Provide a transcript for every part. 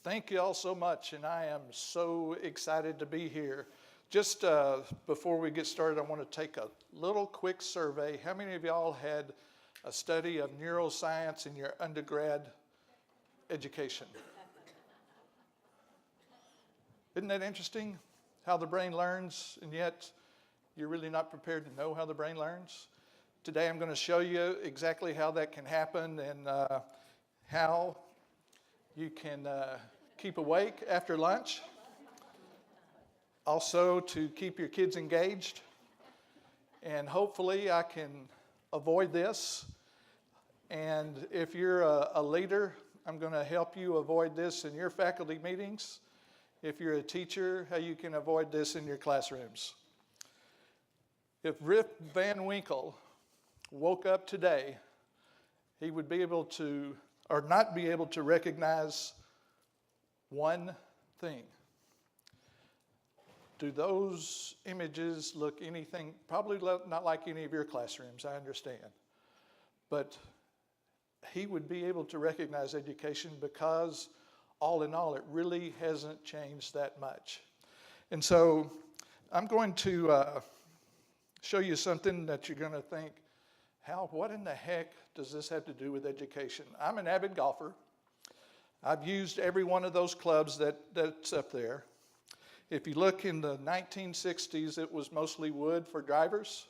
Thank you all so much, and I am so excited to be here. Just before we get started, I want to take a little quick survey. How many of y'all had a study of neuroscience in your undergrad education? Isn't that interesting? How the brain learns, and yet you're really not prepared to know how the brain learns? Today I'm going to show you exactly how that can happen and how you can keep awake after lunch. Also to keep your kids engaged. And hopefully I can avoid this. And if you're a leader, I'm going to help you avoid this in your faculty meetings. If you're a teacher, how you can avoid this in your classrooms. If Rip Van Winkle woke up today, he would be able to, or not be able to recognize one thing. Do those images look anything, probably not like any of your classrooms, I understand. But he would be able to recognize education because all in all, it really hasn't changed that much. And so I'm going to show you something that you're going to think, what in the heck does this have to do with education? I'm an avid golfer. I've used every one of those clubs that's up there. If you look in the 1960s, it was mostly wood for drivers.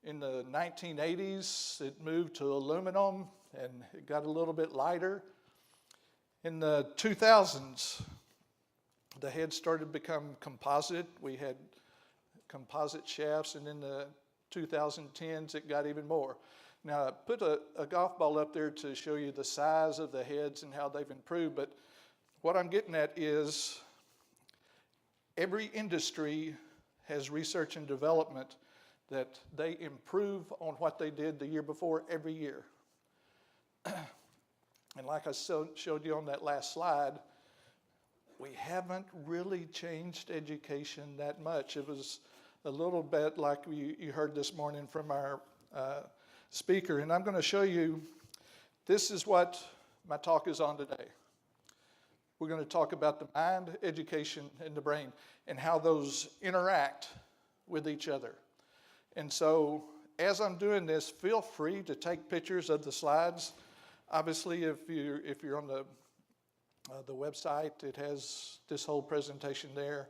In the 1980s, it moved to aluminum and it got a little bit lighter. In the 2000s, the head started to become composite. We had composite shafts, and in the 2010s, it got even more. Now, I put a golf ball up there to show you the size of the heads and how they've improved, but what I'm getting at is every industry has research and development that they improve on what they did the year before every year. And like I showed you on that last slide, we haven't really changed education that much. It was a little bit like you heard this morning from our speaker. And I'm going to show you, this is what my talk is on today. We're going to talk about the mind, education, and the brain, and how those interact with each other. And so as I'm doing this, feel free to take pictures of the slides. Obviously, if you're on the website, it has this whole presentation there.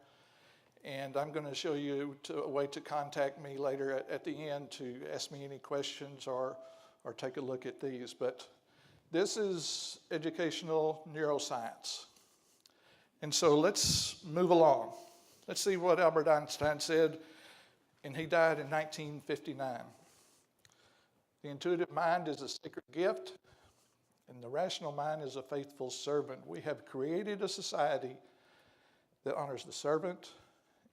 And I'm going to show you a way to contact me later at the end to ask me any questions or take a look at these. But this is educational neuroscience. And so let's move along. Let's see what Albert Einstein said, and he died in 1959. The intuitive mind is a sacred gift, and the rational mind is a faithful servant. We have created a society that honors the servant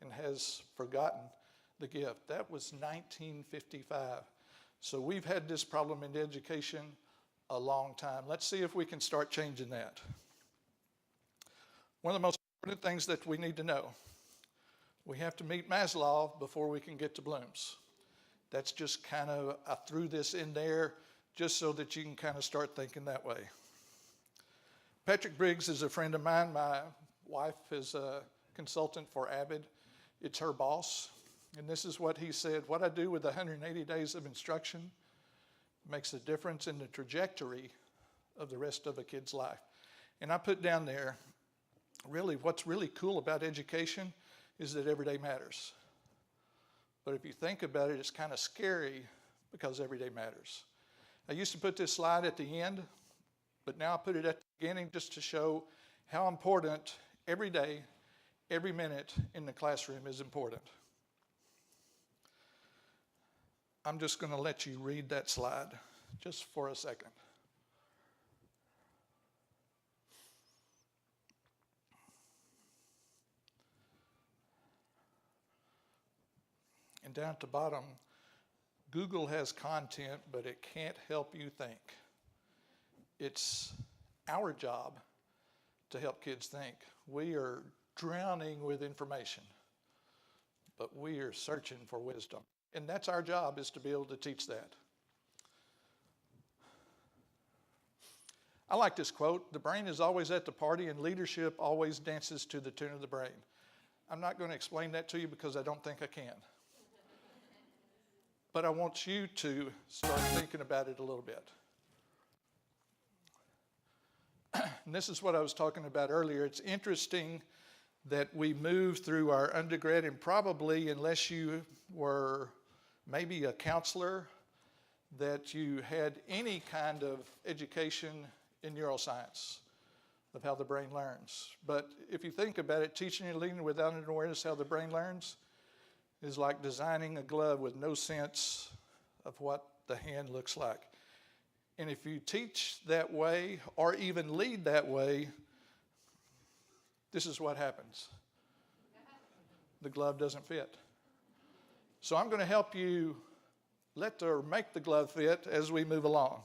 and has forgotten the gift. That was 1955. So we've had this problem in education a long time. Let's see if we can start changing that. One of the most important things that we need to know, we have to meet Maslow before we can get to Bloom's. That's just kind of, I threw this in there just so that you can kind of start thinking that way. Patrick Briggs is a friend of mine. My wife is a consultant for Avid. It's her boss. And this is what he said: what I do with 180 days of instruction makes a difference in the trajectory of the rest of a kid's life. And I put down there, really, what's really cool about education is that every day matters. But if you think about it, it's kind of scary because every day matters. I used to put this slide at the end, but now I put it at the beginning just to show how important every day, every minute in the classroom is important. I'm just going to let you read that slide just for a second. And down at the bottom, Google has content, but it can't help you think. It's our job to help kids think. We are drowning with information, but we are searching for wisdom. And that's our job, is to be able to teach that. I like this quote: the brain is always at the party and leadership always dances to the tune of the brain. I'm not going to explain that to you because I don't think I can. But I want you to start thinking about it a little bit. And this is what I was talking about earlier. It's interesting that we move through our undergrad, and probably, unless you were maybe a counselor, that you had any kind of education in neuroscience of how the brain learns. But if you think about it, teaching and leading without an awareness how the brain learns is like designing a glove with no sense of what the hand looks like. And if you teach that way or even lead that way, this is what happens. The glove doesn't fit. So I'm going to help you make the glove fit as we move along.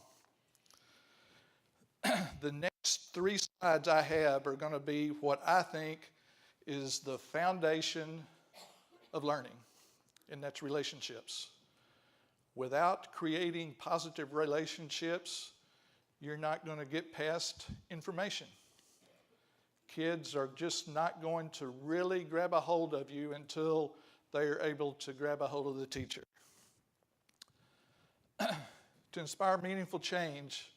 The next 3 slides I have are going to be what I think is the foundation of learning, and that's relationships. Without creating positive relationships, you're not going to get past information. Kids are just not going to really grab a hold of you until they're able to grab a hold of the teacher. To inspire meaningful change,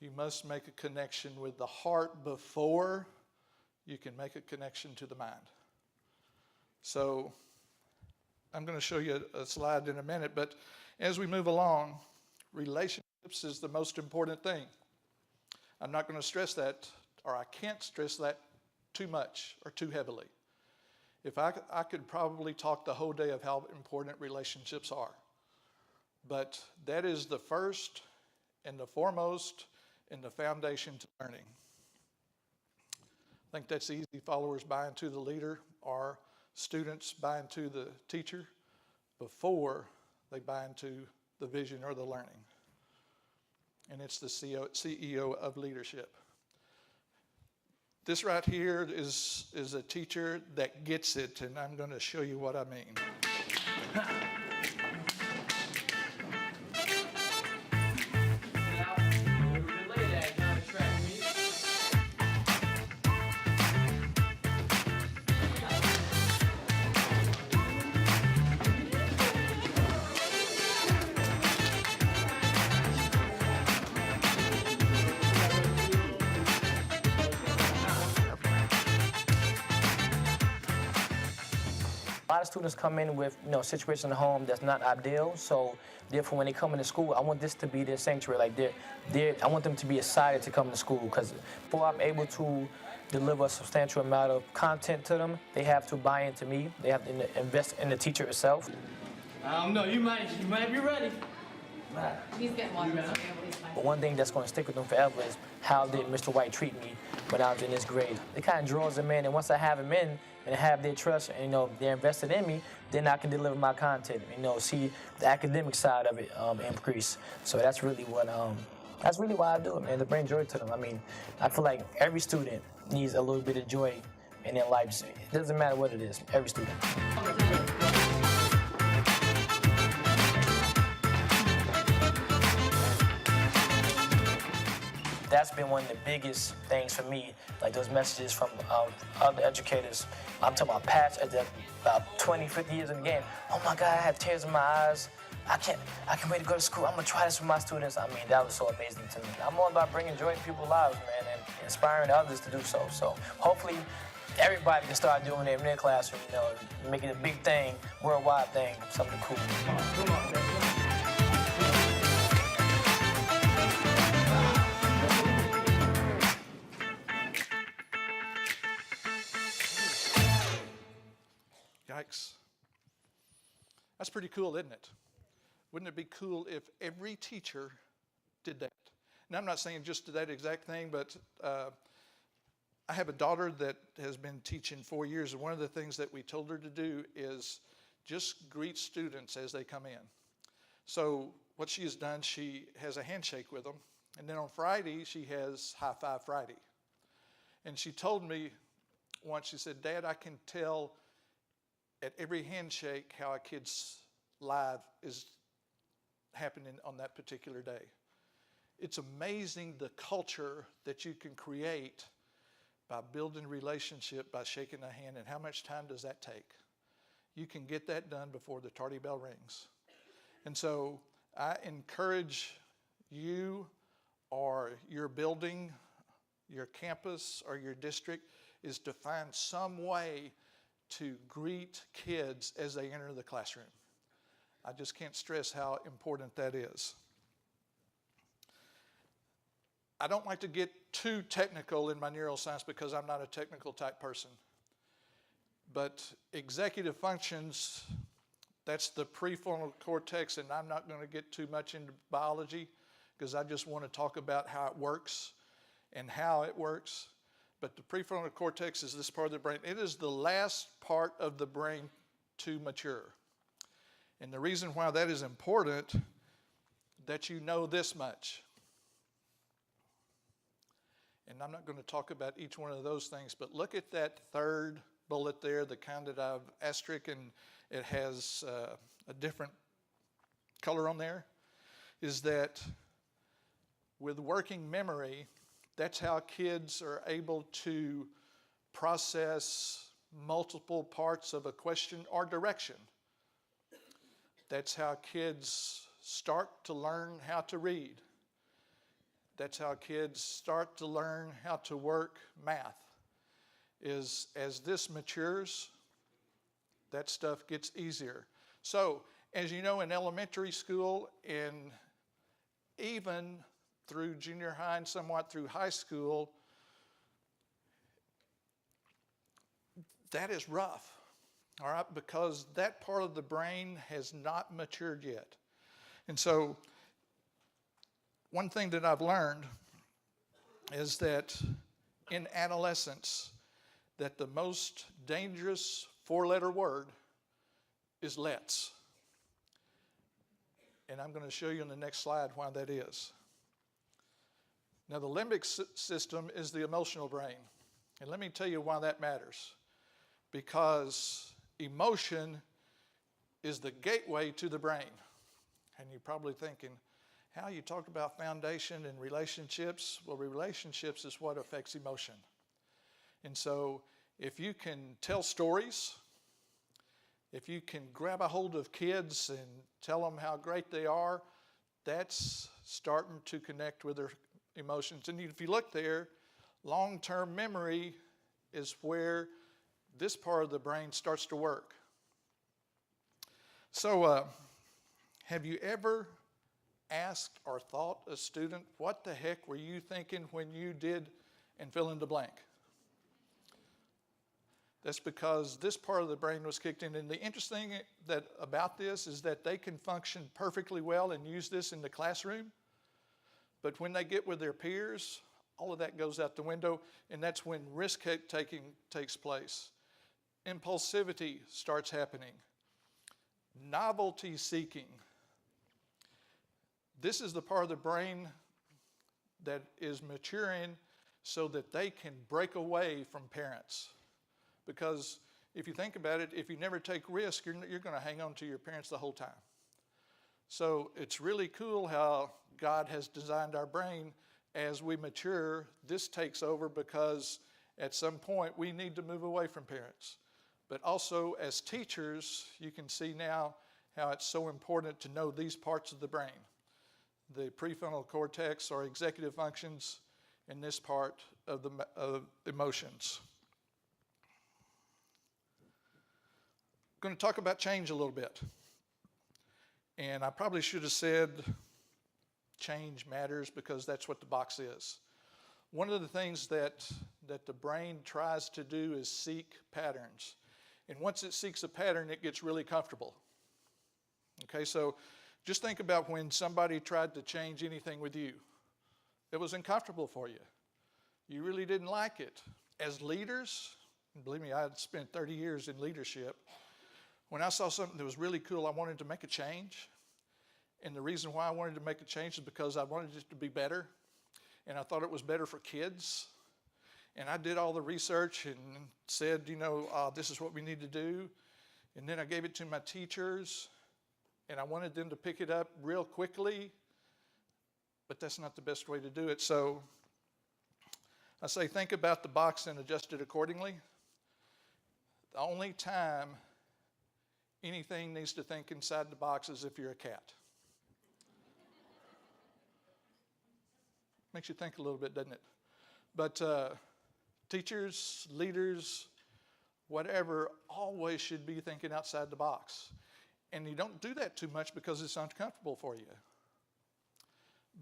you must make a connection with the heart before you can make a connection to the mind. So I'm going to show you a slide in a minute, but as we move along, relationships is the most important thing. I'm not going to stress that, or I can't stress that too much or too heavily. If I could probably talk the whole day of how important relationships are. But that is the first and the foremost and the foundation to learning. I think that's easy. Followers buy into the leader, or students buy into the teacher before they buy into the vision or the learning. And it's the CEO of leadership. This right here is a teacher that gets it, and I'm going to show you what I mean. A lot of students come in with, situation at home that's not ideal. So therefore, when they come into school, I want this to be their sanctuary. Like I want them to be excited to come to school, because before I'm able to deliver a substantial amount of content to them, they have to buy into me. They have to invest in the teacher itself. I don't know. You might be ready. He's getting water. But one thing that's going to stick with them forever is how did Mr. White treat me when I was in this grade. It kind of draws them in, and once I have them in and have their trust, and they're invested in me, then I can deliver my content. See the academic side of it increase. So that's really why I do it, man. To bring joy to them. I feel like every student needs a little bit of joy in their lives. It doesn't matter what it is. Every student. That's been one of the biggest things for me, like those messages from other educators. I'm talking about past, about 20, 50 years in the game. Oh my God, I have tears in my eyes. I can't wait to go to school. I'm gonna try this with my students. That was so amazing to me. I'm all about bringing joy to people's lives, man, and inspiring others to do so. So hopefully everybody can start doing it in their classroom, making a big thing, worldwide thing, something cool. Come on, man. Yikes. That's pretty cool, isn't it? Wouldn't it be cool if every teacher did that? And I'm not saying just that exact thing, but I have a daughter that has been teaching 4 years, and one of the things that we told her to do is just greet students as they come in. So what she has done, she has a handshake with them, and then on Friday, she has High Five Friday. And she told me once, she said, "Dad, I can tell at every handshake how a kid's life is happening on that particular day." It's amazing the culture that you can create by building a relationship, by shaking a hand. And how much time does that take? You can get that done before the tardy bell rings. And so I encourage you or your building, your campus or your district is to find some way to greet kids as they enter the classroom. I just can't stress how important that is. I don't like to get too technical in my neuroscience because I'm not a technical type person. But executive functions, that's the prefrontal cortex, and I'm not going to get too much into biology because I just want to talk about how it works and how it works. But the prefrontal cortex is this part of the brain. It is the last part of the brain to mature. And the reason why that is important, that you know this much. And I'm not going to talk about each one of those things, but look at that third bullet there, the kind that I've asterisk, and it has a different color on there, is that with working memory, that's how kids are able to process multiple parts of a question or direction. That's how kids start to learn how to read. That's how kids start to learn how to work math. Is as this matures, that stuff gets easier. So, as you know, in elementary school and even through junior high and somewhat through high school, that is rough, all right, because that part of the brain has not matured yet. And so, one thing that I've learned is that in adolescence, that the most dangerous four-letter word is let's. And I'm going to show you in the next slide why that is. Now, the limbic system is the emotional brain. And let me tell you why that matters. Because emotion is the gateway to the brain. And you're probably thinking, how you talk about foundation and relationships? Well, relationships is what affects emotion. And so if you can tell stories, if you can grab a hold of kids and tell them how great they are, that's starting to connect with their emotions. And if you look there, long-term memory is where this part of the brain starts to work. So have you ever asked or thought a student, what the heck were you thinking when you did and fill in the blank? That's because this part of the brain was kicked in. And the interesting thing about this is that they can function perfectly well and use this in the classroom. But when they get with their peers, all of that goes out the window, and that's when risk-taking takes place. Impulsivity starts happening. Novelty seeking. This is the part of the brain that is maturing so that they can break away from parents. Because if you think about it, if you never take risk, you're going to hang on to your parents the whole time. So it's really cool how God has designed our brain. As we mature, this takes over because at some point we need to move away from parents. But also as teachers, you can see now how it's so important to know these parts of the brain. The prefrontal cortex or executive functions, and this part of the emotions. I'm going to talk about change a little bit. And I probably should have said change matters because that's what the box is. One of the things that the brain tries to do is seek patterns. And once it seeks a pattern, it gets really comfortable. Okay, so just think about when somebody tried to change anything with you. It was uncomfortable for you. You really didn't like it. As leaders, believe me, I had spent 30 years in leadership. When I saw something that was really cool, I wanted to make a change. And the reason why I wanted to make a change is because I wanted it to be better. And I thought it was better for kids. And I did all the research and said, this is what we need to do. And then I gave it to my teachers. And I wanted them to pick it up real quickly. but that's not the best way to do it. So I say think about the box and adjust it accordingly. The only time anything needs to think inside the box is if you're a cat. Makes you think a little bit, doesn't it? But teachers, leaders, whatever, always should be thinking outside the box. And you don't do that too much because it's uncomfortable for you.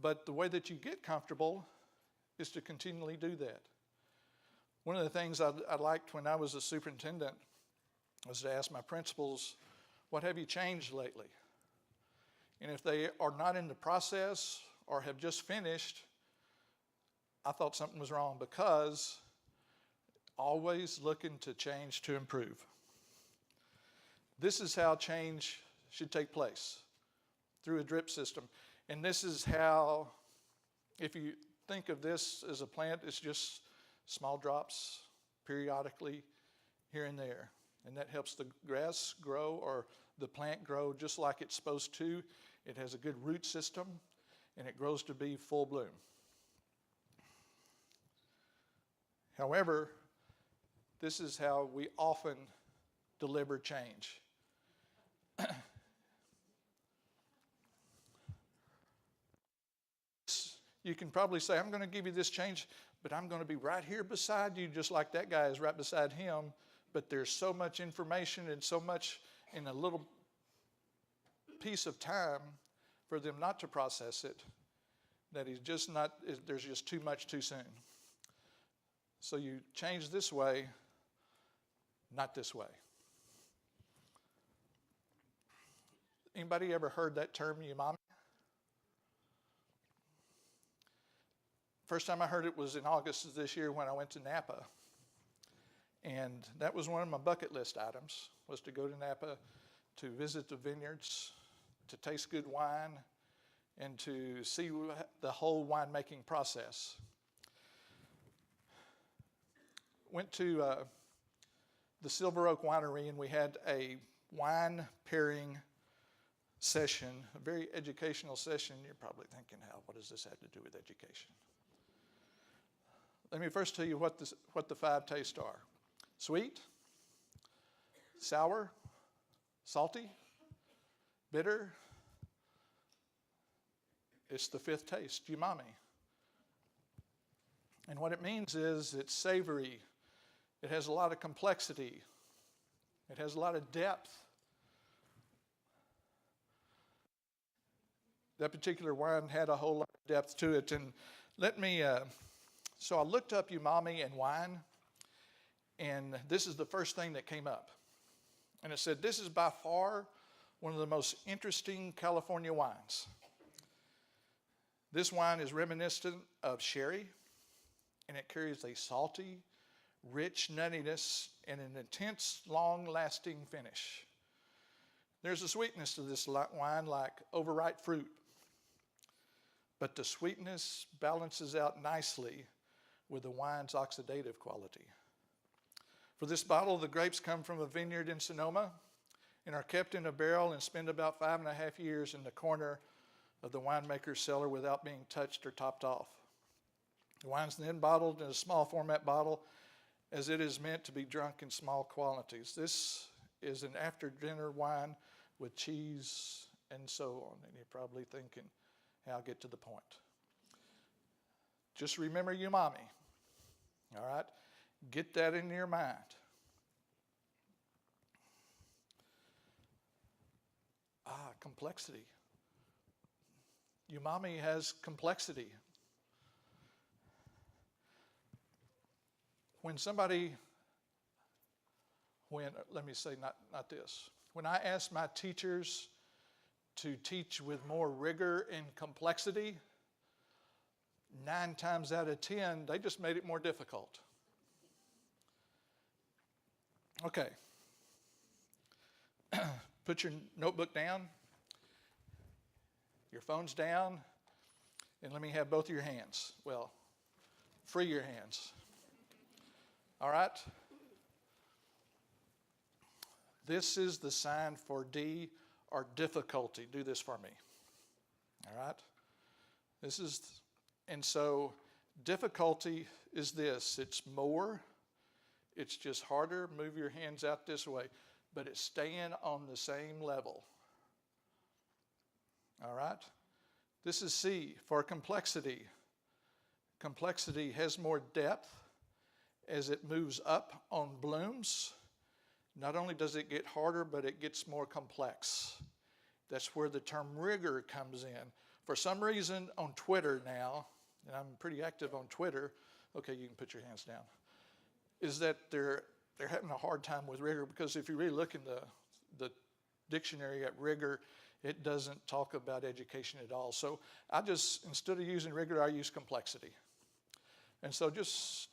But the way that you get comfortable is to continually do that. One of the things I liked when I was a superintendent was to ask my principals, what have you changed lately? And if they are not in the process or have just finished, I thought something was wrong, because always looking to change to improve. This is how change should take place, through a drip system. And this is how, if you think of this as a plant, it's just small drops periodically here and there. And that helps the grass grow, or the plant grow just like it's supposed to. It has a good root system, and it grows to be full bloom. However, this is how we often deliver change. You can probably say, I'm going to give you this change, but I'm going to be right here beside you, just like that guy is right beside him. But there's so much information and so much in a little piece of time for them not to process it, that he's just not, there's just too much too soon. So you change this way, not this way. Anybody ever heard that term, umami? First time I heard it was in August of this year when I went to Napa. And that was one of my bucket list items, was to go to Napa, to visit the vineyards, to taste good wine, and to see the whole winemaking process. Went to the Silver Oak Winery, and we had a wine pairing session, a very educational session. You're probably thinking, what does this have to do with education? Let me first tell you what the 5 tastes are. Sweet, sour, salty, bitter. It's the 5th taste, umami. And what it means is it's savory. It has a lot of complexity. It has a lot of depth. That particular wine had a whole lot of depth to it. And so I looked up umami and wine, and this is the first thing that came up. And it said, this is by far one of the most interesting California wines. This wine is reminiscent of sherry, and it carries a salty, rich nuttiness and an intense, long-lasting finish. There's a sweetness to this wine like overripe fruit, but the sweetness balances out nicely with the wine's oxidative quality. For this bottle, the grapes come from a vineyard in Sonoma and are kept in a barrel and spend about 5.5 years in the corner of the winemaker's cellar without being touched or topped off. The wine's then bottled in a small format bottle, as it is meant to be drunk in small quantities. This is an after-dinner wine with cheese and so on. And you're probably thinking, hey, I'll get to the point. Just remember umami, all right? Get that in your mind. Complexity. Umami has complexity. Let me say not this. When I asked my teachers to teach with more rigor and complexity, 9 times out of 10, they just made it more difficult. Okay. Put your notebook down, your phone's down, and let me have both of your hands. Well, free your hands. All right? This is the sign for D, or difficulty. Do this for me. All right? And so difficulty is this. It's more, it's just harder, move your hands out this way, but it's staying on the same level. All right? This is C for complexity. Complexity has more depth as it moves up on blooms. Not only does it get harder, but it gets more complex. That's where the term rigor comes in. For some reason on Twitter now, and I'm pretty active on Twitter, okay, you can put your hands down, is that they're having a hard time with rigor, because if you really look in the dictionary at rigor, it doesn't talk about education at all. So I just, instead of using rigor, I use complexity. And so just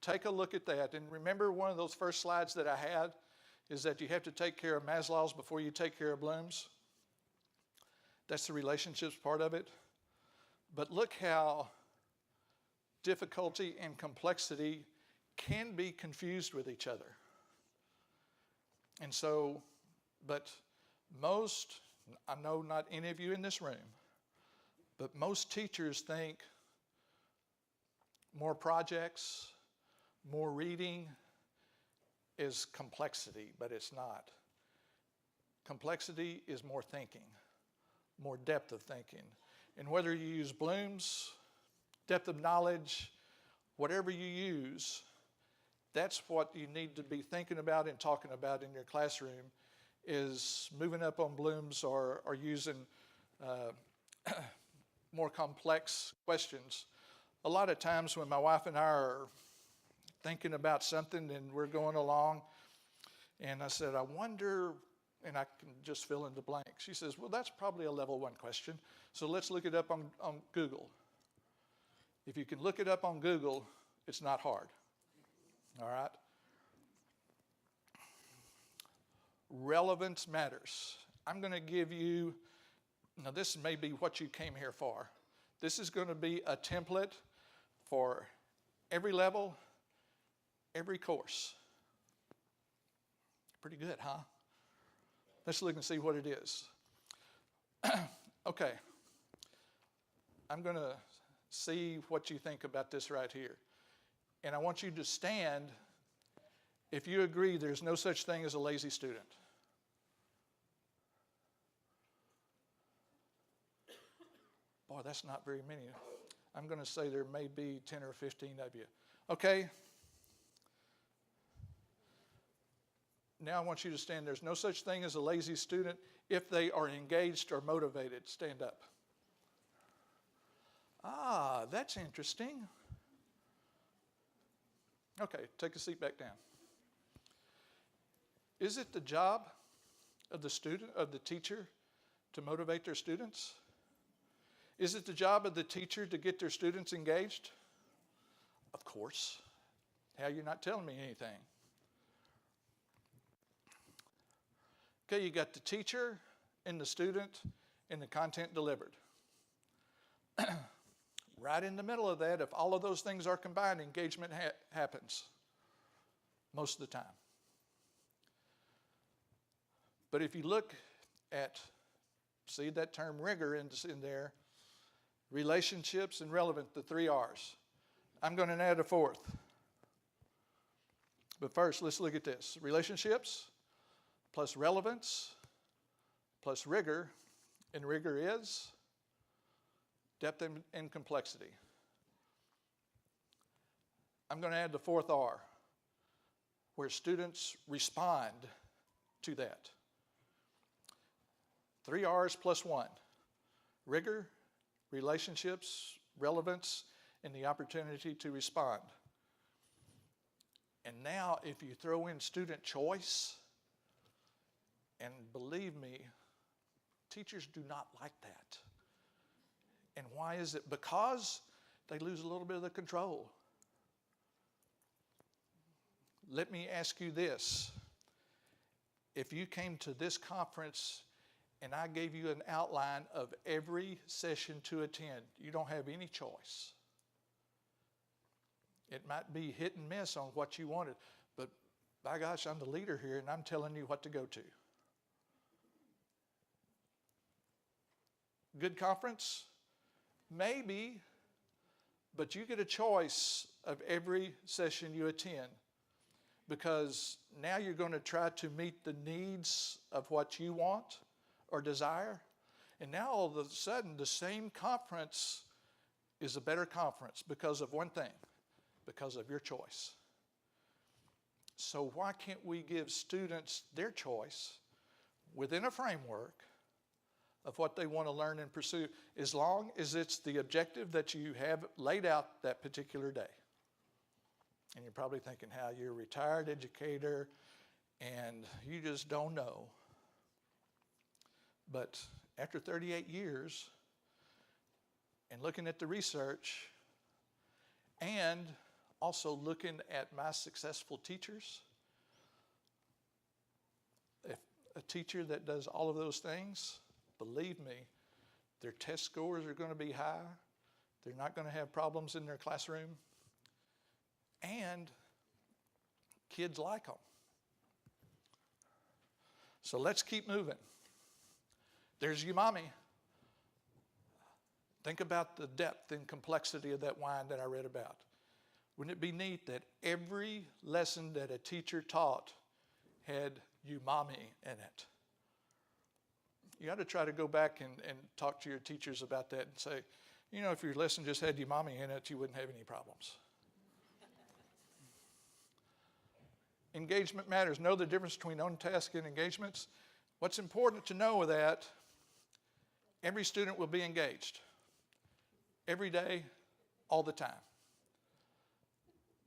take a look at that. And remember, one of those first slides that I had is that you have to take care of Maslow's before you take care of Bloom's. That's the relationships part of it. But look how difficulty and complexity can be confused with each other. And so, but most, I know not any of you in this room, but most teachers think more projects, more reading is complexity, but it's not. Complexity is more thinking, more depth of thinking. And whether you use Bloom's, depth of knowledge, whatever you use, that's what you need to be thinking about and talking about in your classroom, is moving up on Bloom's or using more complex questions. A lot of times when my wife and I are thinking about something and we're going along, and I said, I wonder, and I can just fill in the blank. She says, well, that's probably a level 1 question, so let's look it up on Google. If you can look it up on Google, it's not hard, all right? Relevance matters. I'm going to give you, now this may be what you came here for. This is going to be a template for every level, every course. Pretty good, huh? Let's look and see what it is. Okay. I'm going to see what you think about this right here. And I want you to stand if you agree there's no such thing as a lazy student. Boy, that's not very many. I'm going to say there may be 10 or 15 of you. Okay. Now I want you to stand. There's no such thing as a lazy student if they are engaged or motivated. Stand up. Ah, that's interesting. Okay, take a seat back down. Is it the job of the student, of the teacher, to motivate their students? Is it the job of the teacher to get their students engaged? Of course. How, you're not telling me anything. Okay, you got the teacher and the student and the content delivered. Right in the middle of that, if all of those things are combined, engagement happens most of the time. But if you look at, see that term rigor in there, relationships and relevant, the 3 R's. I'm going to add a 4th. But first, let's look at this. Relationships plus relevance plus rigor, and rigor is depth and complexity. I'm going to add the 4th R, where students respond to that. 3 R's plus 1. Rigor, relationships, relevance, and the opportunity to respond. And now if you throw in student choice, and believe me, teachers do not like that. And why is it? Because they lose a little bit of the control. Let me ask you this. If you came to this conference and I gave you an outline of every session to attend, you don't have any choice. It might be hit and miss on what you wanted, but by gosh, I'm the leader here and I'm telling you what to go to. Good conference, Maybe, but you get a choice of every session you attend, because now you're going to try to meet the needs of what you want or desire. And now all of a sudden, the same conference is a better conference because of one thing, because of your choice. So why can't we give students their choice within a framework of what they want to learn and pursue, as long as it's the objective that you have laid out that particular day? And you're probably thinking how you're a retired educator and you just don't know. But after 38 years and looking at the research and also looking at my successful teachers, if a teacher that does all of those things, believe me, their test scores are going to be high. They're not going to have problems in their classroom. And kids like them. So let's keep moving. There's umami. Think about the depth and complexity of that wine that I read about. Wouldn't it be neat that every lesson that a teacher taught had umami in it? You ought to try to go back and talk to your teachers about that and say, you know, if your lesson just had umami in it, you wouldn't have any problems. Engagement matters. Know the difference between on-task and engagements. What's important to know is that every student will be engaged every day, all the time.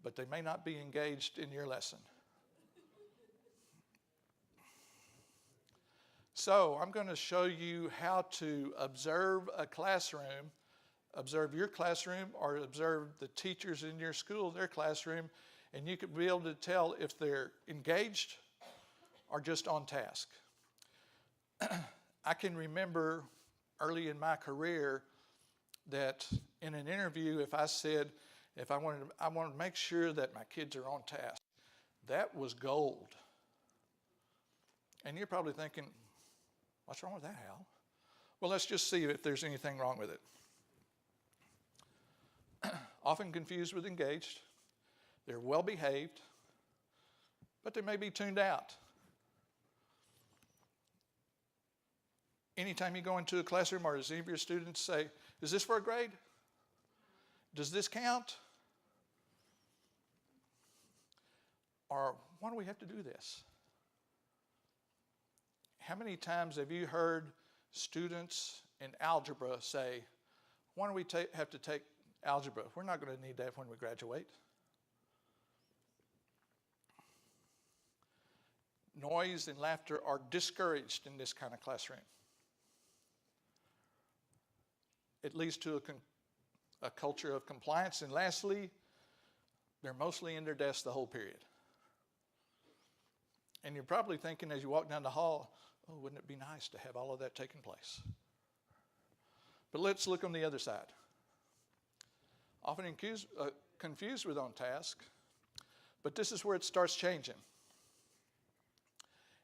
But they may not be engaged in your lesson. So I'm going to show you how to observe a classroom, observe your classroom, or observe the teachers in your school, their classroom, and you could be able to tell if they're engaged or just on task. I can remember early in my career that in an interview, if I said, I wanted to make sure that my kids are on task, that was gold. And you're probably thinking, what's wrong with that, Hal? Well, let's just see if there's anything wrong with it. Often confused with engaged. They're well behaved, but they may be tuned out. Anytime you go into a classroom, or does any of your students say, is this for a grade? Does this count? Or why do we have to do this? How many times have you heard students in algebra say, why do we have to take algebra? We're not going to need that when we graduate. Noise and laughter are discouraged in this kind of classroom. It leads to a culture of compliance. And lastly, they're mostly in their desks the whole period. And you're probably thinking as you walk down the hall, oh, wouldn't it be nice to have all of that taking place? But let's look on the other side. Often confused with on task, but this is where it starts changing.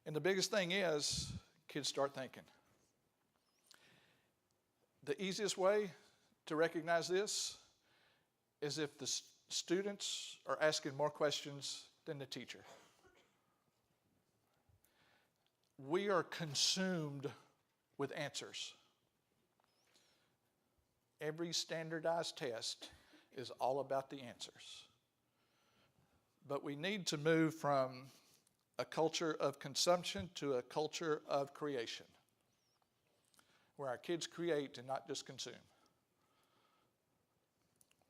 And the biggest thing is, kids start thinking. The easiest way to recognize this is if the students are asking more questions than the teacher. We are consumed with answers. Every standardized test is all about the answers. But we need to move from a culture of consumption to a culture of creation, where our kids create and not just consume,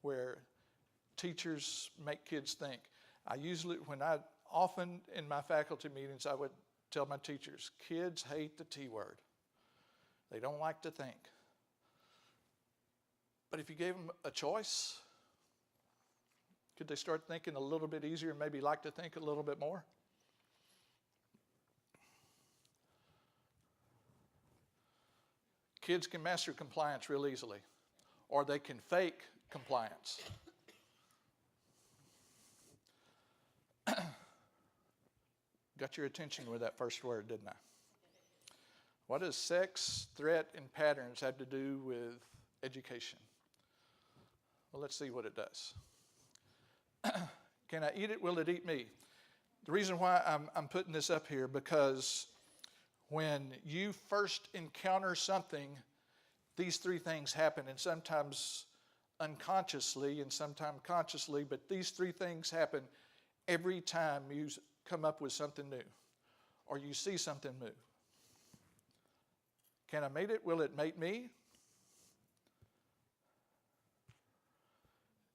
where teachers make kids think. Often in my faculty meetings, I would tell my teachers, kids hate the T word. They don't like to think. But if you gave them a choice, could they start thinking a little bit easier and maybe like to think a little bit more? Kids can master compliance real easily, or they can fake compliance. Got your attention with that first word, didn't I? What does sex, threat, and patterns have to do with education? Well, let's see what it does. Can I eat it? Will it eat me? The reason why I'm putting this up here, because when you first encounter something, these three things happen, and sometimes unconsciously and sometimes consciously, but these three things happen every time you come up with something new or you see something new. Can I mate it? Will it mate me?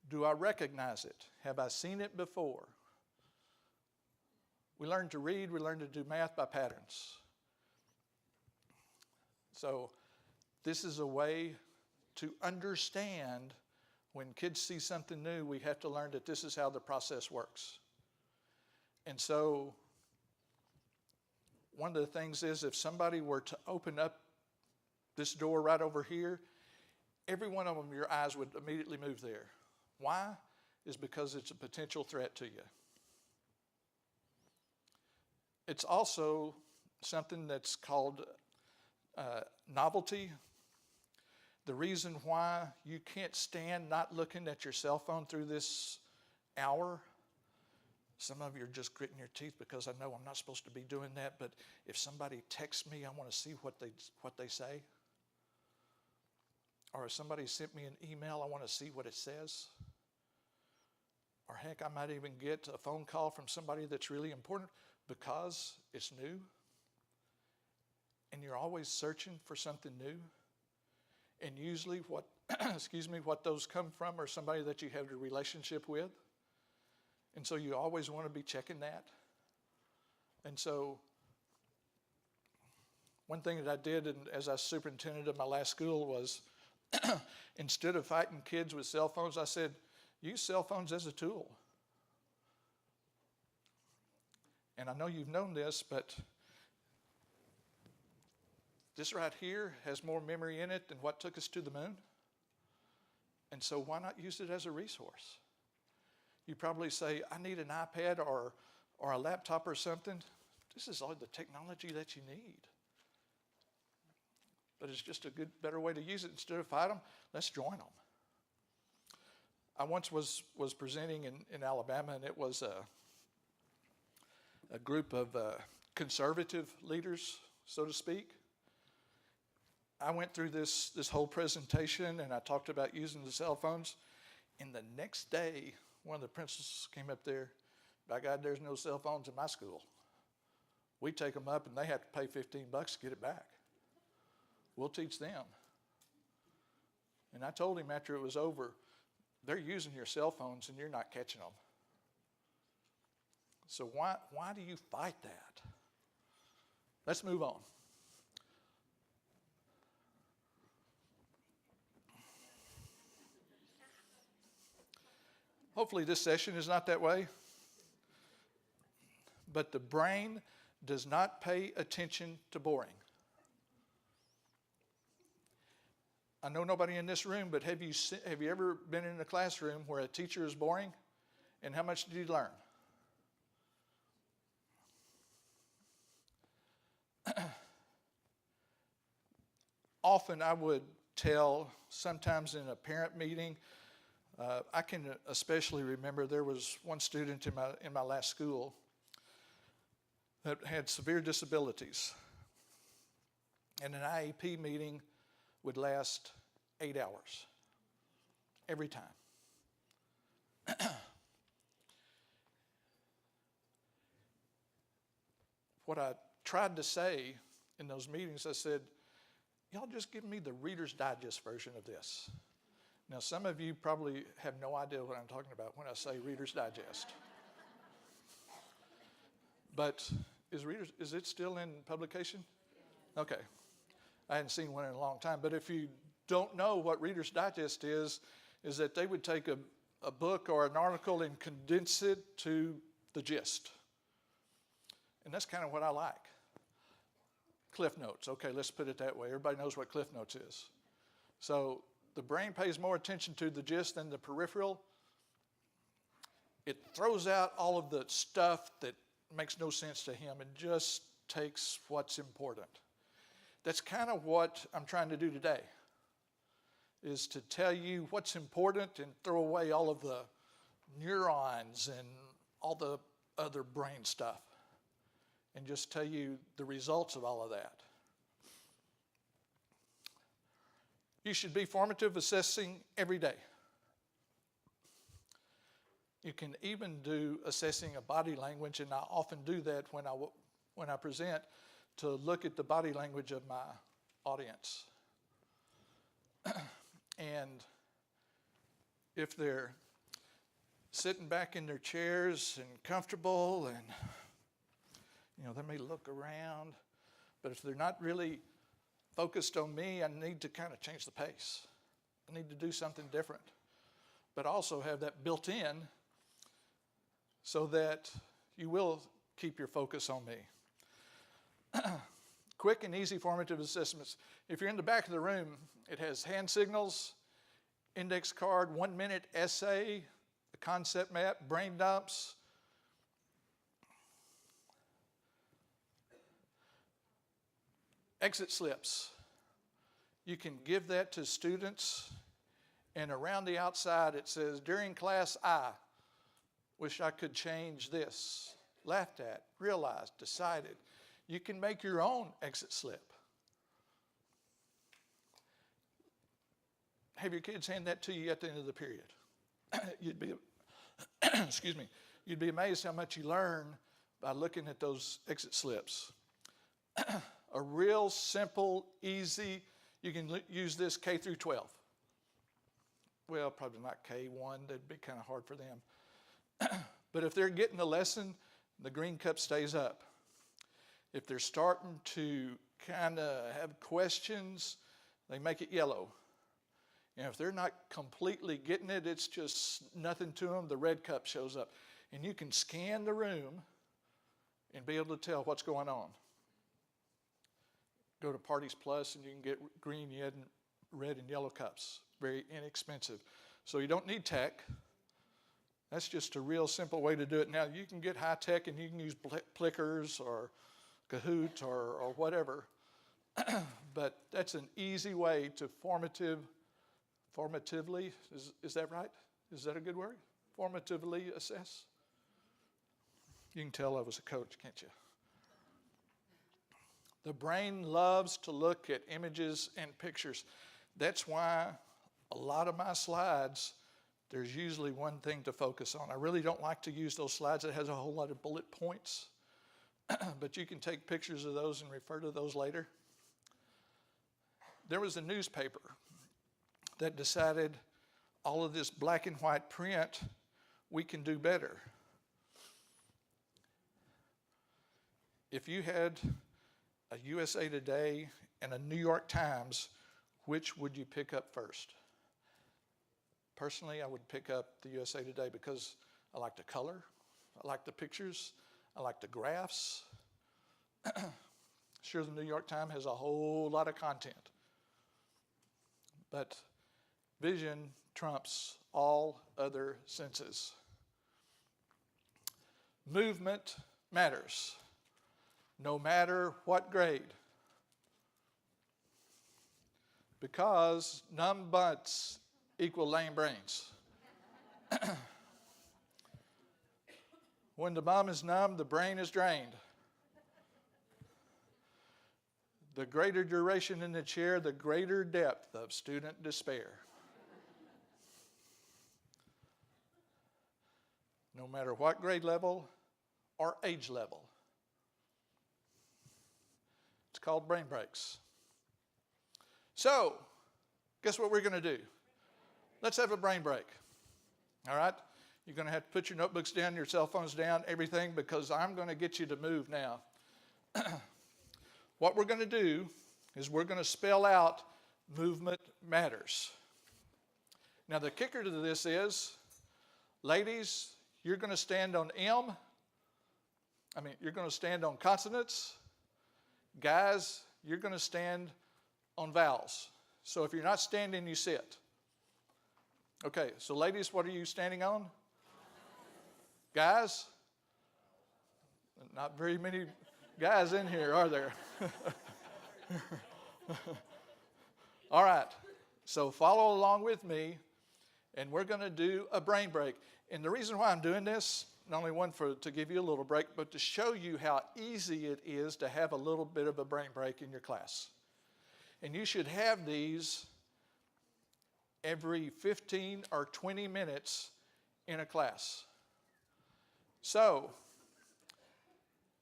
Do I recognize it? Have I seen it before? We learn to read, we learn to do math by patterns. So this is a way to understand when kids see something new, we have to learn that this is how the process works. And so one of the things is if somebody were to open up this door right over here, every one of them, your eyes would immediately move there. Why? Is because it's a potential threat to you. It's also something that's called novelty. The reason why you can't stand not looking at your cell phone through this hour, some of you are just gritting your teeth because I know I'm not supposed to be doing that, but if somebody texts me, I want to see what they say. Or if somebody sent me an email, I want to see what it says. Or heck, I might even get a phone call from somebody that's really important because it's new. And you're always searching for something new. And usually what those come from are somebody that you have a relationship with. And so you always want to be checking that. And so one thing that I did as I superintendent of my last school was instead of fighting kids with cell phones, I said, use cell phones as a tool. And I know you've known this, but this right here has more memory in it than what took us to the moon. And so why not use it as a resource? You probably say, I need an iPad or a laptop or something. This is all the technology that you need. But it's just a better way to use it. Instead of fight them, let's join them. I once was presenting in Alabama, and it was a group of conservative leaders, so to speak. I went through this whole presentation, and I talked about using the cell phones. And the next day, one of the principals came up there, by God, there's no cell phones in my school. We take them up, and they have to pay $15 to get it back. We'll teach them. And I told him after it was over, they're using your cell phones, and you're not catching them. So why do you fight that? Let's move on. Hopefully this session is not that way. But the brain does not pay attention to boring. I know nobody in this room, but have you ever been in a classroom where a teacher is boring? And how much did you learn? Often I would tell, sometimes in a parent meeting, I can especially remember there was one student in my last school that had severe disabilities. And an IEP meeting would last 8 hours every time. What I tried to say in those meetings, I said, y'all just give me the Reader's Digest version of this. Now, some of you probably have no idea what I'm talking about when I say Reader's Digest. But is it still in publication? Okay. I hadn't seen one in a long time. But if you don't know what Reader's Digest is that they would take a book or an article and condense it to the gist. And that's kind of what I like. Cliff Notes. Okay, let's put it that way. Everybody knows what Cliff Notes is. So the brain pays more attention to the gist than the peripheral. It throws out all of the stuff that makes no sense to him and just takes what's important. That's kind of what I'm trying to do today, is to tell you what's important and throw away all of the neurons and all the other brain stuff and just tell you the results of all of that. You should be formative assessing every day. You can even do assessing of body language, and I often do that when I present, to look at the body language of my audience. And if they're sitting back in their chairs and comfortable, and they may look around, but if they're not really focused on me, I need to kind of change the pace. I need to do something different, but also have that built in so that you will keep your focus on me. Quick and easy formative assessments. If you're in the back of the room, it has hand signals, index card, 1-minute essay, the concept map, brain dumps. Exit slips. You can give that to students, and around the outside it says, during class I wish I could change this, laughed at, realized, decided. You can make your own exit slip. Have your kids hand that to you at the end of the period. You'd be, excuse me, you'd be amazed how much you learn by looking at those exit slips. A real simple, easy, you can use this K through 12. Well, probably not K1, that'd be kind of hard for them. But if they're getting the lesson, the green cup stays up. If they're starting to kind of have questions, they make it yellow. And if they're not completely getting it, it's just nothing to them, the red cup shows up. And you can scan the room and be able to tell what's going on. Go to Parties Plus and you can get green, red, and yellow cups. Very inexpensive. So you don't need tech. That's just a real simple way to do it. Now you can get high tech and you can use Plickers or Kahoot or whatever. But that's an easy way to formatively, is that right? Is that a good word? Formatively assess? You can tell I was a coach, can't you? The brain loves to look at images and pictures. That's why a lot of my slides, there's usually one thing to focus on. I really don't like to use those slides that has a whole lot of bullet points, but you can take pictures of those and refer to those later. There was a newspaper that decided all of this black and white print, we can do better. If you had a USA Today and a New York Times, which would you pick up first? Personally, I would pick up the USA Today because I like the color, I like the pictures, I like the graphs. Sure, the New York Times has a whole lot of content, but vision trumps all other senses. Movement matters, no matter what grade, because numb butts equal lame brains. When the bum is numb, the brain is drained. The greater duration in the chair, the greater depth of student despair. No matter what grade level or age level. It's called brain breaks. So, guess what we're going to do? Let's have a brain break. All right? You're going to have to put your notebooks down, your cell phones down, everything, because I'm going to get you to move now. What we're going to do is we're going to spell out movement matters. Now, the kicker to this is, ladies, you're going to stand on you're going to stand on consonants. Guys, you're going to stand on vowels. So if you're not standing, you sit. Okay, so ladies, what are you standing on? Guys? Not very many guys in here, are there? All right. So follow along with me, and we're going to do a brain break. And the reason why I'm doing this, not only one to give you a little break, but to show you how easy it is to have a little bit of a brain break in your class. And you should have these every 15 or 20 minutes in a class. So,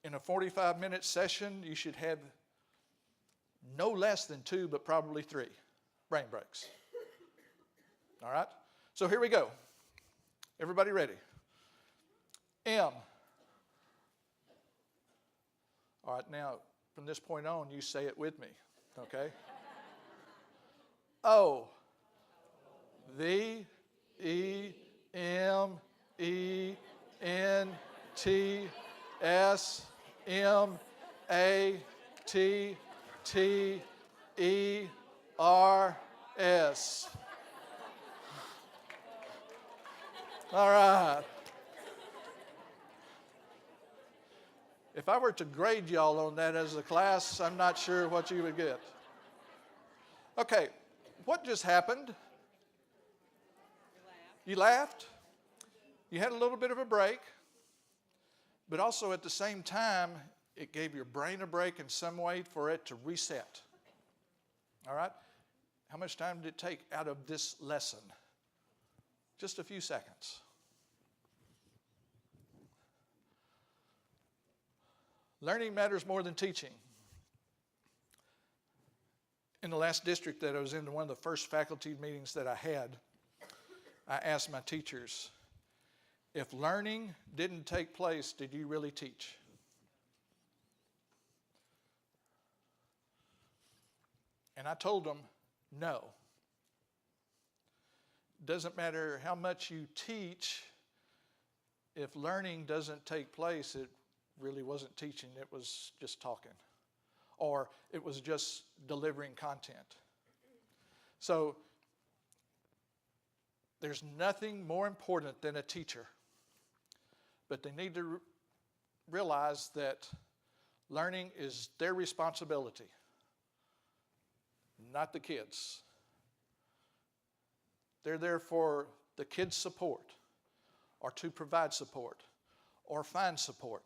in a 45-minute session, you should have no less than 2, but probably 3 brain breaks. All right? So here we go. Everybody ready? M. All right, now, from this point on, you say it with me, okay? O. V. E. M. E. N. T. S. M. A. T. T. E. R. S. All right. If I were to grade y'all on that as a class, I'm not sure what you would get. Okay, what just happened? You laughed. You had a little bit of a break, but also at the same time, it gave your brain a break in some way for it to reset. All right? How much time did it take out of this lesson? Just a few seconds. Learning matters more than teaching. In the last district that I was in, one of the first faculty meetings that I had, I asked my teachers, if learning didn't take place, did you really teach? And I told them, no. Doesn't matter how much you teach, if learning doesn't take place, it really wasn't teaching, it was just talking. Or it was just delivering content. So, there's nothing more important than a teacher. But they need to realize that learning is their responsibility, not the kids. They're there for the kids' support, or to provide support, or find support.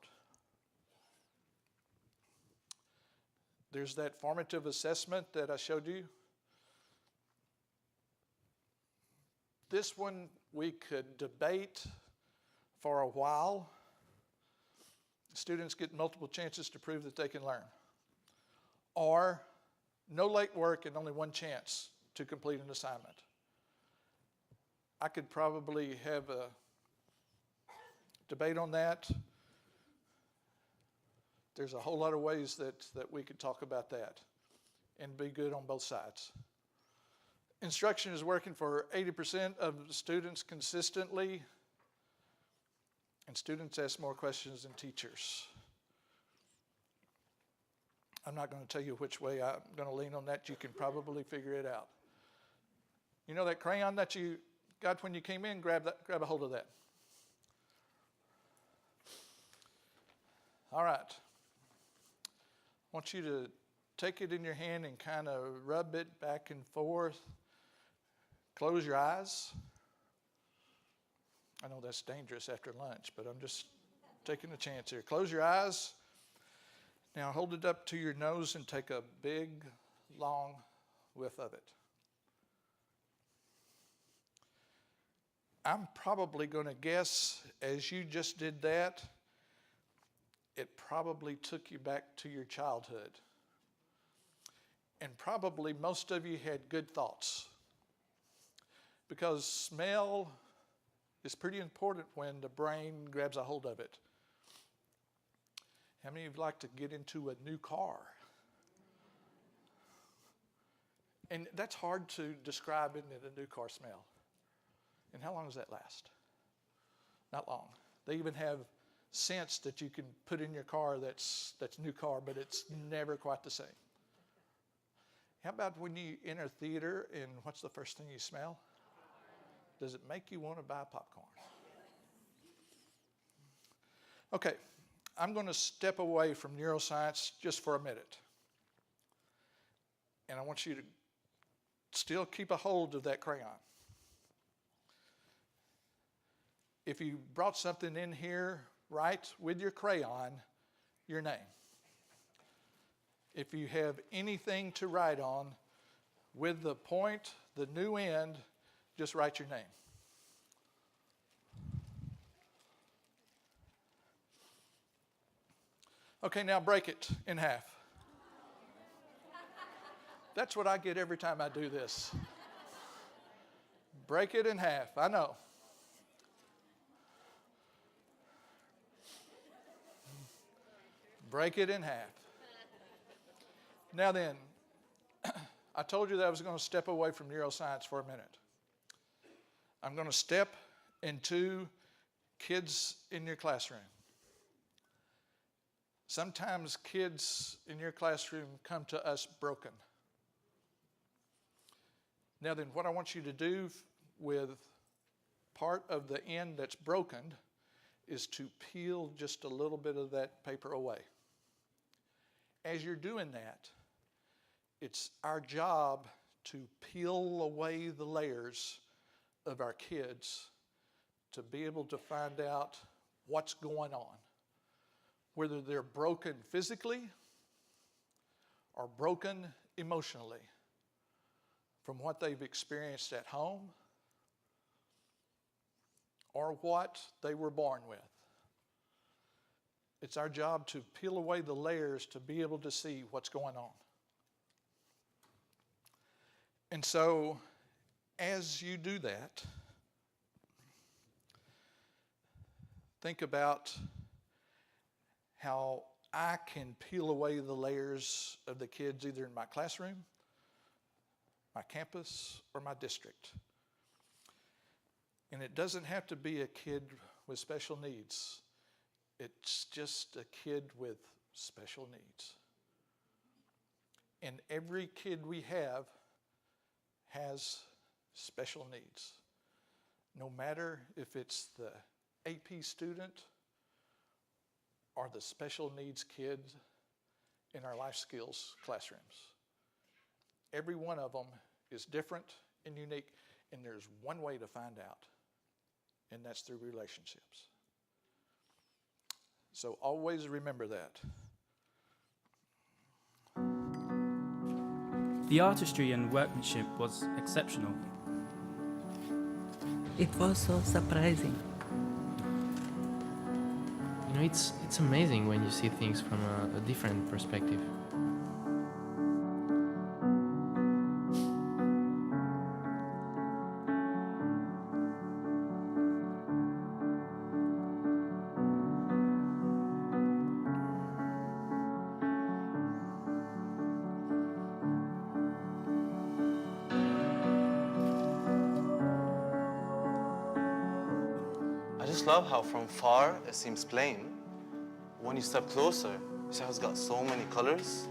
There's that formative assessment that I showed you. This one we could debate for a while. Students get multiple chances to prove that they can learn. Or no late work and only one chance to complete an assignment. I could probably have a debate on that. There's a whole lot of ways that we could talk about that and be good on both sides. Instruction is working for 80% of the students consistently, and students ask more questions than teachers. I'm not going to tell you which way I'm going to lean on that. You can probably figure it out. You know that crayon that you got when you came in? Grab a hold of that. All right. I want you to take it in your hand and kind of rub it back and forth. Close your eyes. I know that's dangerous after lunch, but I'm just taking a chance here. Close your eyes. Now hold it up to your nose and take a big, long whiff of it. I'm probably going to guess, as you just did that, it probably took you back to your childhood. And probably most of you had good thoughts. Because smell is pretty important when the brain grabs a hold of it. How many of you like to get into a new car? And that's hard to describe, isn't it, a new car smell? And how long does that last? Not long. They even have scents that you can put in your car that's new car, but it's never quite the same. How about when you enter a theater and what's the first thing you smell? Does it make you want to buy popcorn? Okay, I'm going to step away from neuroscience just for a minute. And I want you still keep a hold of that crayon. If you brought something in here, write with your crayon your name. If you have anything to write on, with the point, the new end, just write your name. Okay, now break it in half. That's what I get every time I do this. Break it in half, I know. Break it in half. Now then, I told you that I was going to step away from neuroscience for a minute. I'm going to step into kids in your classroom. Sometimes kids in your classroom come to us broken. Now then, what I want you to do with part of the end that's broken is to peel just a little bit of that paper away. As you're doing that, it's our job to peel away the layers of our kids to be able to find out what's going on, whether they're broken physically or broken emotionally from what they've experienced at home or what they were born with. It's our job to peel away the layers to be able to see what's going on. And so, as you do that, think about how I can peel away the layers of the kids either in my classroom, my campus, or my district. And it doesn't have to be a kid with special needs. It's just a kid with special needs. And every kid we have has special needs. No matter if it's the AP student or the special needs kid in our life skills classrooms. Every one of them is different and unique, and there's one way to find out, and that's through relationships. So always remember that. The artistry and workmanship was exceptional. It was so surprising. You know, it's amazing when you see things from a different perspective. I just love how from far it seems plain. When you step closer, you see how it's got so many colors.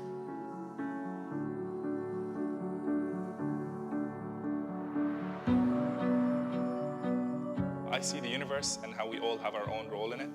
I see the universe and how we all have our own role in it.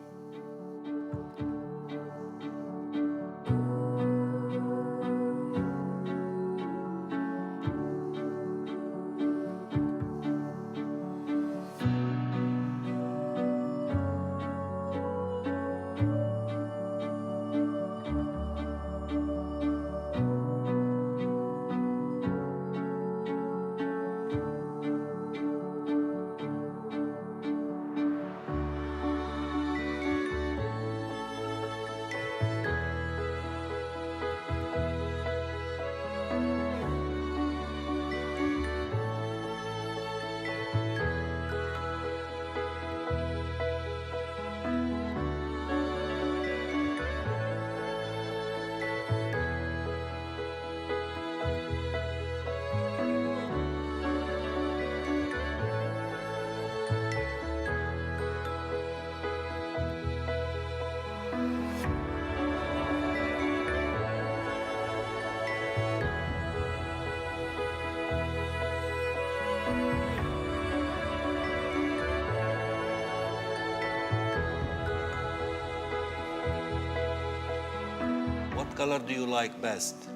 What color do you like best?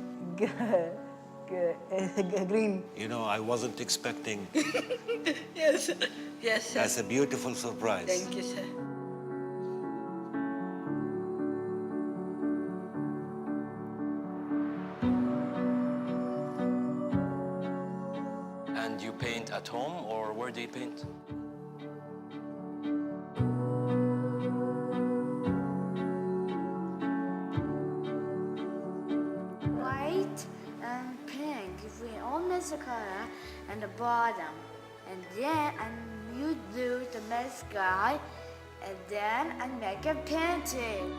green. You know, I wasn't expecting. Yes, yes, sir. That's a beautiful surprise. Thank you, sir. And you paint at home, or where do you paint? White and pink. If we all mix the color and the bottom, and then you do the mascara, and then I make a painting.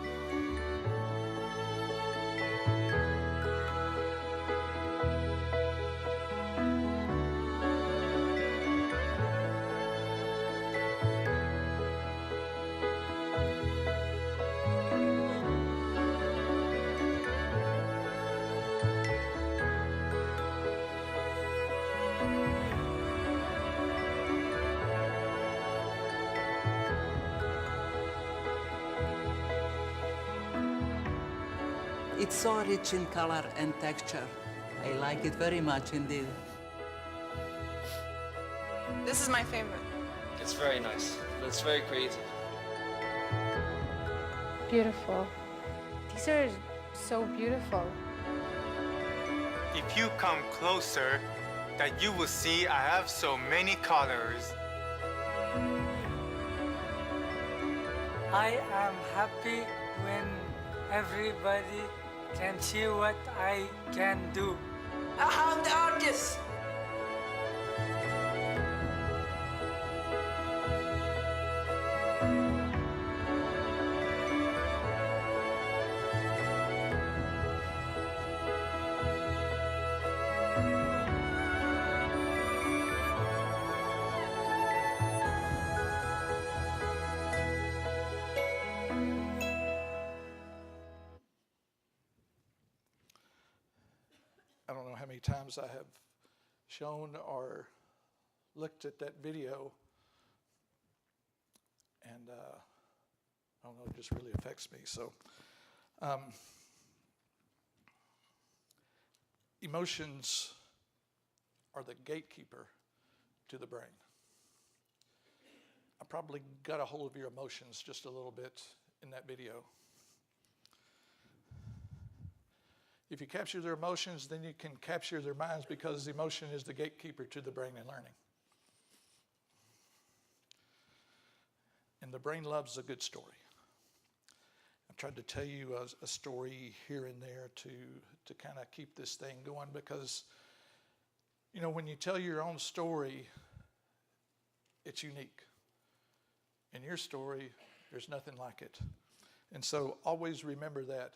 It's so rich in color and texture. I like it very much indeed. This is my favorite. It's very nice, but it's very creative. Beautiful. These are so beautiful. If you come closer, that you will see I have so many colors. I am happy when everybody can see what I can do. I'm the artist. I don't know how many times I have shown or looked at that video, and I don't know, it just really affects me. So, emotions are the gatekeeper to the brain. I probably got a hold of your emotions just a little bit in that video. If you capture their emotions, then you can capture their minds, because emotion is the gatekeeper to the brain and learning. And the brain loves a good story. I've tried to tell you a story here and there to kind of keep this thing going, because, you know, when you tell your own story, it's unique. In your story, there's nothing like it. And so always remember that.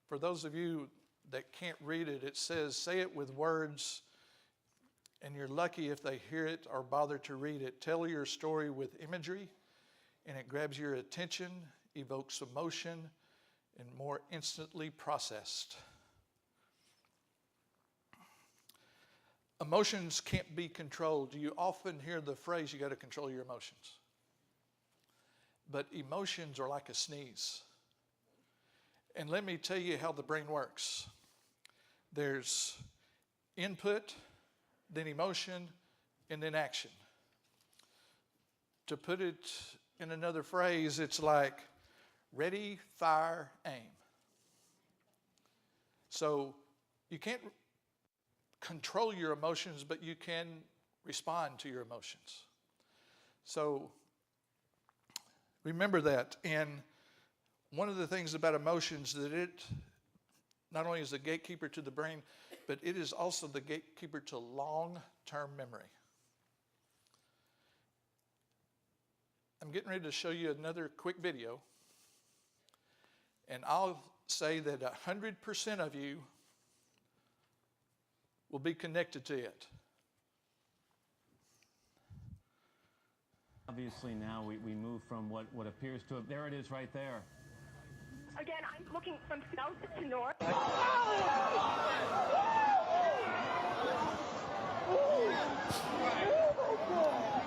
For those of you that can't read it, it says, say it with words, and you're lucky if they hear it or bother to read it. Tell your story with imagery, and it grabs your attention, evokes emotion, and more instantly processed. Emotions can't be controlled. You often hear the phrase, you got to control your emotions. But emotions are like a sneeze. And let me tell you how the brain works. There's input, then emotion, and then action. To put it in another phrase, it's like ready, fire, aim. So you can't control your emotions, but you can respond to your emotions. So remember that. And one of the things about emotions, that it not only is the gatekeeper to the brain, but it is also the gatekeeper to long-term memory. I'm getting ready to show you another quick video, and I'll say that 100% of you will be connected to it. Obviously now we move from what appears to have, there it is right there. Again, I'm looking from south to north.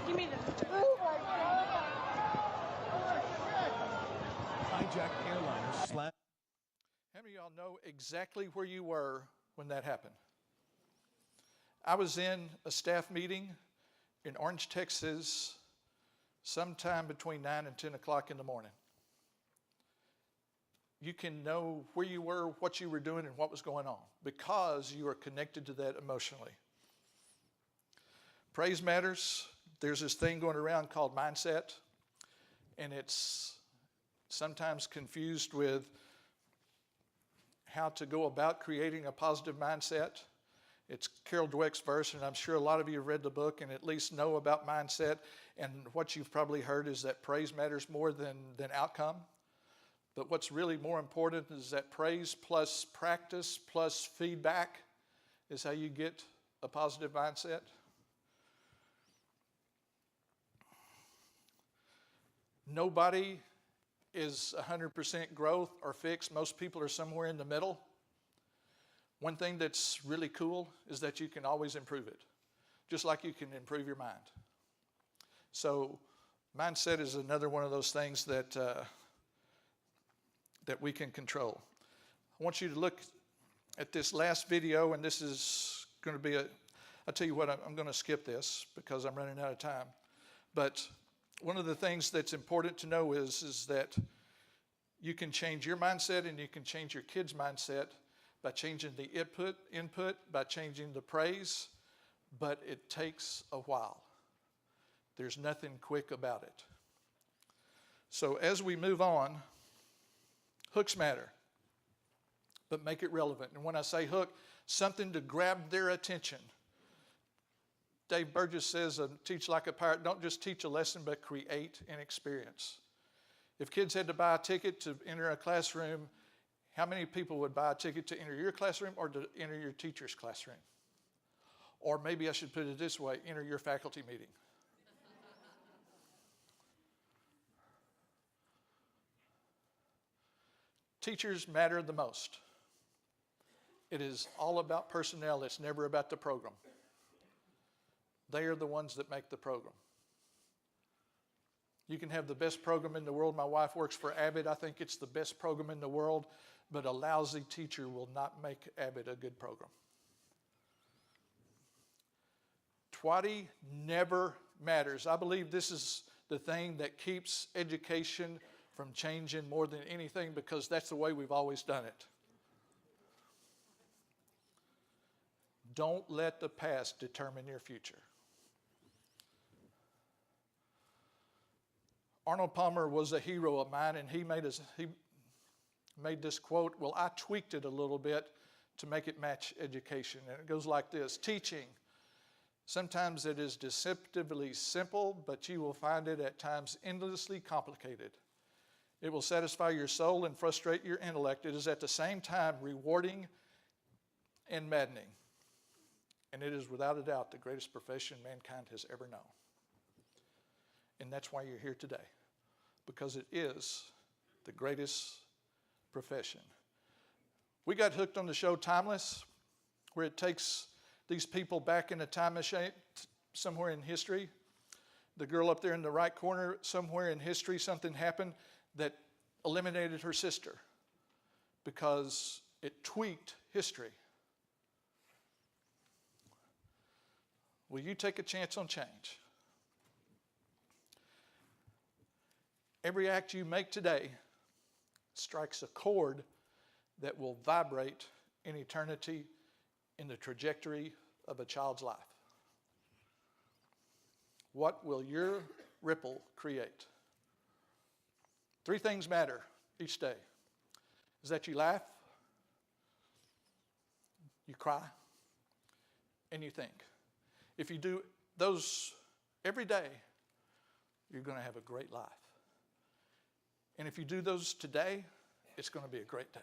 Give me this. Hijacked airliner slapped. How many of y'all know exactly where you were when that happened? I was in a staff meeting in Orange, Texas, sometime between 9 and 10 o'clock in the morning. You can know where you were, what you were doing, and what was going on because you are connected to that emotionally. Praise matters. There's this thing going around called mindset, and it's sometimes confused with how to go about creating a positive mindset. It's Carol Dweck's verse, and I'm sure a lot of you have read the book and at least know about mindset. And what you've probably heard is that praise matters more than outcome. But what's really more important is that praise plus practice plus feedback is how you get a positive mindset. Nobody is 100% growth or fixed. Most people are somewhere in the middle. One thing that's really cool is that you can always improve it, just like you can improve your mind. So mindset is another one of those things that we can control. I want you to look at this last video, and this is going to be I'll tell you what, I'm going to skip this because I'm running out of time. But one of the things that's important to know is that you can change your mindset and you can change your kids' mindset by changing the input, by changing the praise, but it takes a while. There's nothing quick about it. So as we move on, hooks matter, but make it relevant. And when I say hook, something to grab their attention. Dave Burgess says, teach like a pirate. Don't just teach a lesson, but create an experience. If kids had to buy a ticket to enter a classroom, how many people would buy a ticket to enter your classroom or to enter your teacher's classroom? Or maybe I should put it this way, enter your faculty meeting. Teachers matter the most. It is all about personnel. It's never about the program. They are the ones that make the program. You can have the best program in the world. My wife works for Abbott. I think it's the best program in the world, but a lousy teacher will not make Abbott a good program. Twatty never matters. I believe this is the thing that keeps education from changing more than anything because that's the way we've always done it. Don't let the past determine your future. Arnold Palmer was a hero of mine, and he made this quote. Well, I tweaked it a little bit to make it match education, and it goes like this. Teaching, sometimes it is deceptively simple, but you will find it at times endlessly complicated. It will satisfy your soul and frustrate your intellect. It is at the same time rewarding and maddening. And it is without a doubt the greatest profession mankind has ever known. And that's why you're here today, because it is the greatest profession. We got hooked on the show Timeless, where it takes these people back in a time machine somewhere in history. The girl up there in the right corner, somewhere in history, something happened that eliminated her sister because it tweaked history. Will you take a chance on change? Every act you make today strikes a chord that will vibrate in eternity in the trajectory of a child's life. What will your ripple create? 3 things matter each day. Is that you laugh, you cry, and you think. If you do those every day, you're going to have a great life. And if you do those today, it's going to be a great day.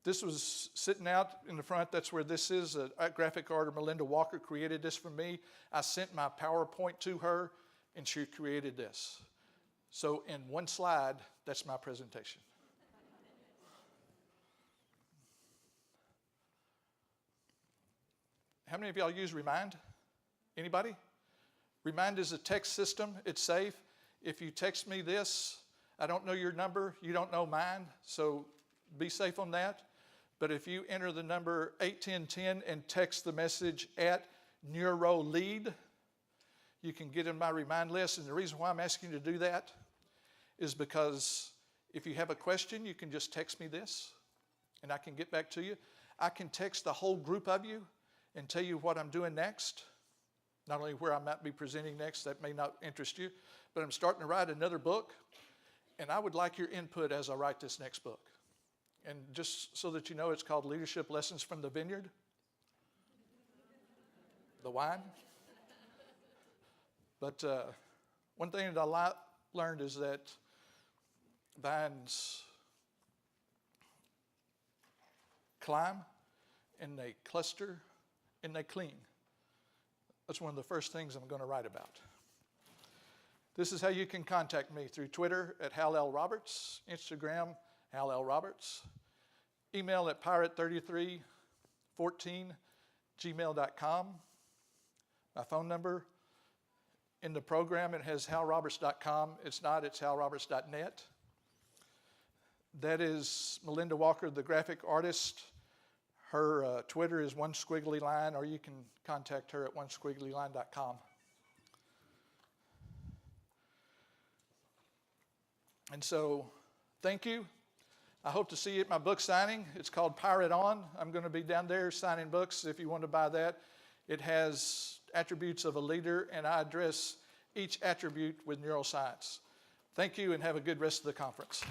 This was sitting out in the front. That's where this is. A graphic artist, Melinda Walker, created this for me. I sent my PowerPoint to her, and she created this. So in one slide, that's my presentation. How many of y'all use Remind? Anybody? Remind is a text system. It's safe. If you text me this, I don't know your number. You don't know mine. So be safe on that. But if you enter the number 81010 and text the message at NeuroLead, you can get in my remind list. And the reason why I'm asking you to do that is because if you have a question, you can just text me this, and I can get back to you. I can text the whole group of you and tell you what I'm doing next. Not only where I might be presenting next, that may not interest you, but I'm starting to write another book, and I would like your input as I write this next book. And just so that you know, it's called Leadership Lessons from the Vineyard, the wine. But one thing that I learned is that vines climb, and they cluster, and they cling. That's one of the first things I'm going to write about. This is how you can contact me through Twitter at Hal L. Roberts, Instagram, Hal L. Roberts, email at pirate3314@gmail.com. My phone number, in the program, it has halroberts.com. It's not, it's halroberts.net. That is Melinda Walker, the graphic artist. Her Twitter is one squiggly line, or you can contact her at onesquigglyline.com. And so, thank you. I hope to see you at my book signing. It's called Pirate On. I'm going to be down there signing books if you want to buy that. It has attributes of a leader, and I address each attribute with neuroscience. Thank you, and have a good rest of the conference.